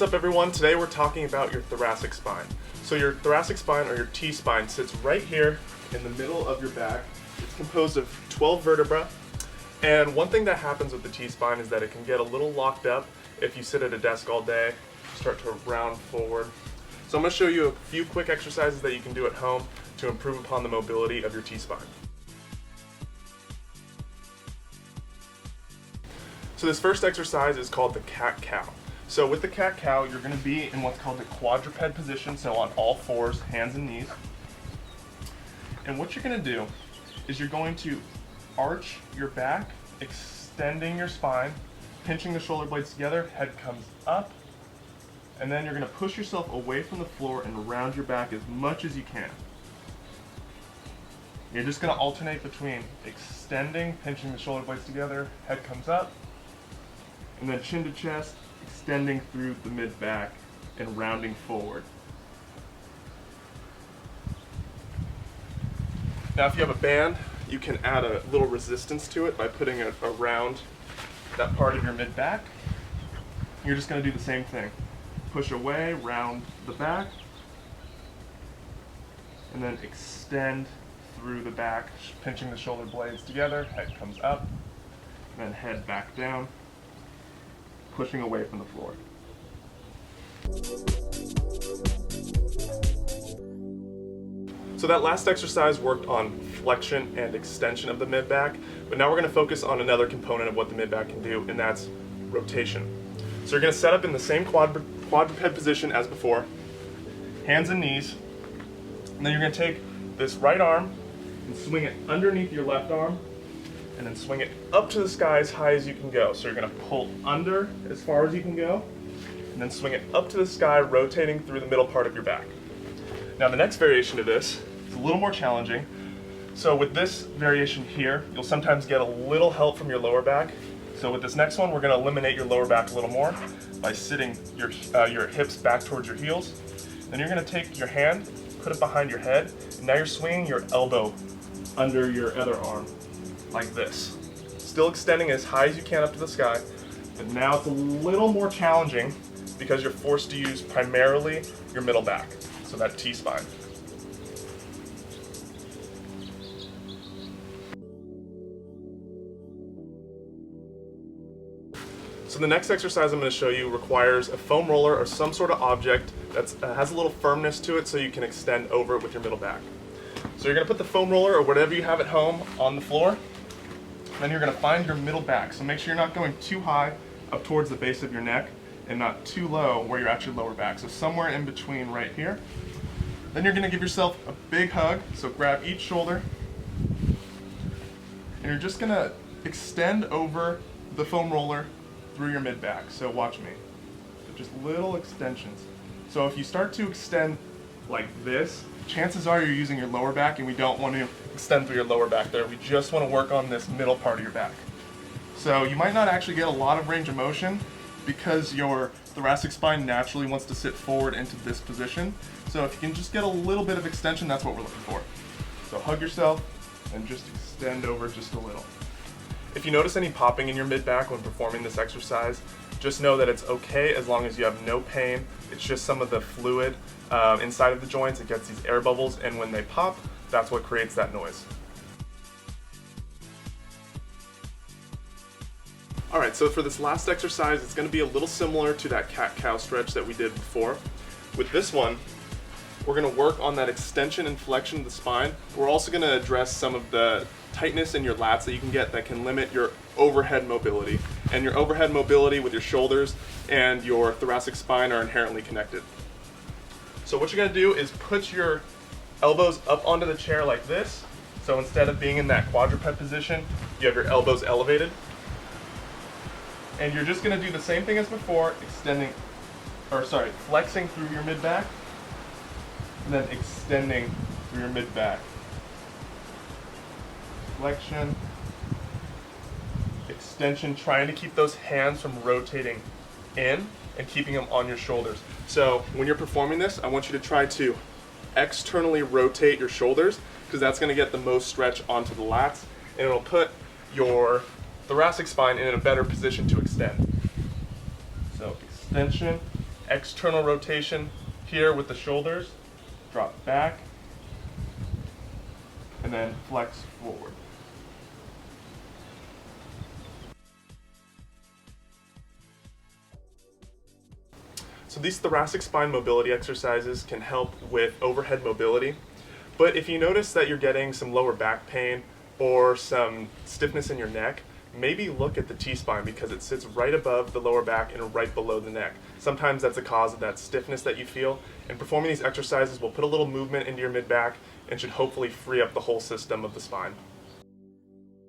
up everyone? Today we're talking about your thoracic spine. So your thoracic spine, or your T-spine, sits right here in the middle of your back. It's composed of 12 vertebrae. And one thing that happens with the T-spine is that it can get a little locked up if you sit at a desk all day, start to round forward. So I'm going to show you a few quick exercises that you can do at home to improve upon the mobility of your T-spine. So this first exercise is called the cat-cow. So with the cat-cow, you're going to be in what's called the quadruped position, so on all fours, hands and knees. And what you're going to do is you're going to arch your back, extending your spine, pinching the shoulder blades together, head comes up, and then you're going to push yourself away from the floor and round your back as much as you can. You're just going to alternate between extending, pinching the shoulder blades together, head comes up, and then chin to chest, extending through the mid-back and rounding forward. Now if you have a band, you can add a little resistance to it by putting it around that part of your mid-back. You're just going to do the same thing. Push away, round the back, and then extend through the back, pinching the shoulder blades together, head comes up, and then head back down, pushing away from the floor. So that last exercise worked on flexion and extension of the mid-back, but now we're going to focus on another component of what the mid-back can do, and that's rotation. So you're going to set up in the same quadruped position as before, hands and knees, and then you're going to take this right arm and swing it underneath your left arm, and then swing it up to the sky as high as you can go. So you're going to pull under as far as you can go, and then swing it up to the sky, rotating through the middle part of your back. Now the next variation of this is a little more challenging. So with this variation here, you'll sometimes get a little help from your lower back. So with this next one, we're going to eliminate your lower back a little more by sitting your hips back towards your heels. Then you're going to take your hand, put it behind your head, and now you're swinging your elbow under your other arm, like this. Still extending as high as you can up to the sky, but now it's a little more challenging because you're forced to use primarily your middle back, so that T-spine. So the next exercise I'm going to show you requires a foam roller or some sort of object that has a little firmness to it so you can extend over it with your middle back. So you're going to put the foam roller or whatever you have at home on the floor. Then you're going to find your middle back. So make sure you're not going too high up towards the base of your neck and not too low where you're at your lower back. So somewhere in between right here. Then you're going to give yourself a big hug. So grab each shoulder. And you're just going to extend over the foam roller through your mid-back. So watch me. So just little extensions. So if you start to extend like this, chances are you're using your lower back, and we don't want to extend through your lower back there. We just want to work on this middle part of your back. So you might not actually get a lot of range of motion because your thoracic spine naturally wants to sit forward into this position. So if you can just get a little bit of extension, that's what we're looking for. So hug yourself and just extend over just a little. If you notice any popping in your mid-back when performing this exercise, just know that it's okay as long as you have no pain. It's just some of the fluid inside of the joints. It gets these air bubbles, and when they pop, that's what creates that noise. Alright, so for this last exercise, it's going to be a little similar to that cat-cow stretch that we did before. With this one, we're going to work on that extension and flexion of the spine. We're also going to address some of the tightness in your lats that you can get that can limit your overhead mobility. And your overhead mobility with your shoulders and your thoracic spine are inherently connected. So what you're going to do is put your elbows up onto the chair like this. So instead of being in that quadruped position, you have your elbows elevated. And you're just going to do the same thing as before, flexing through your mid-back, and then extending through your mid-back. Flexion, extension, trying to keep those hands from rotating in and keeping them on your shoulders. So when you're performing this, I want you to try to externally rotate your shoulders because that's going to get the most stretch onto the lats, and it'll put your thoracic spine in a better position to extend. So extension, external rotation here with the shoulders, drop back, and then flex forward. So these thoracic spine mobility exercises can help with overhead mobility, but if you notice that you're getting some lower back pain or some stiffness in your neck, maybe look at the T-spine because it sits right above the lower back and right below the neck. Sometimes that's a cause of that stiffness that you feel, and performing these exercises will put a little movement into your mid-back and should hopefully free up the whole system of the spine.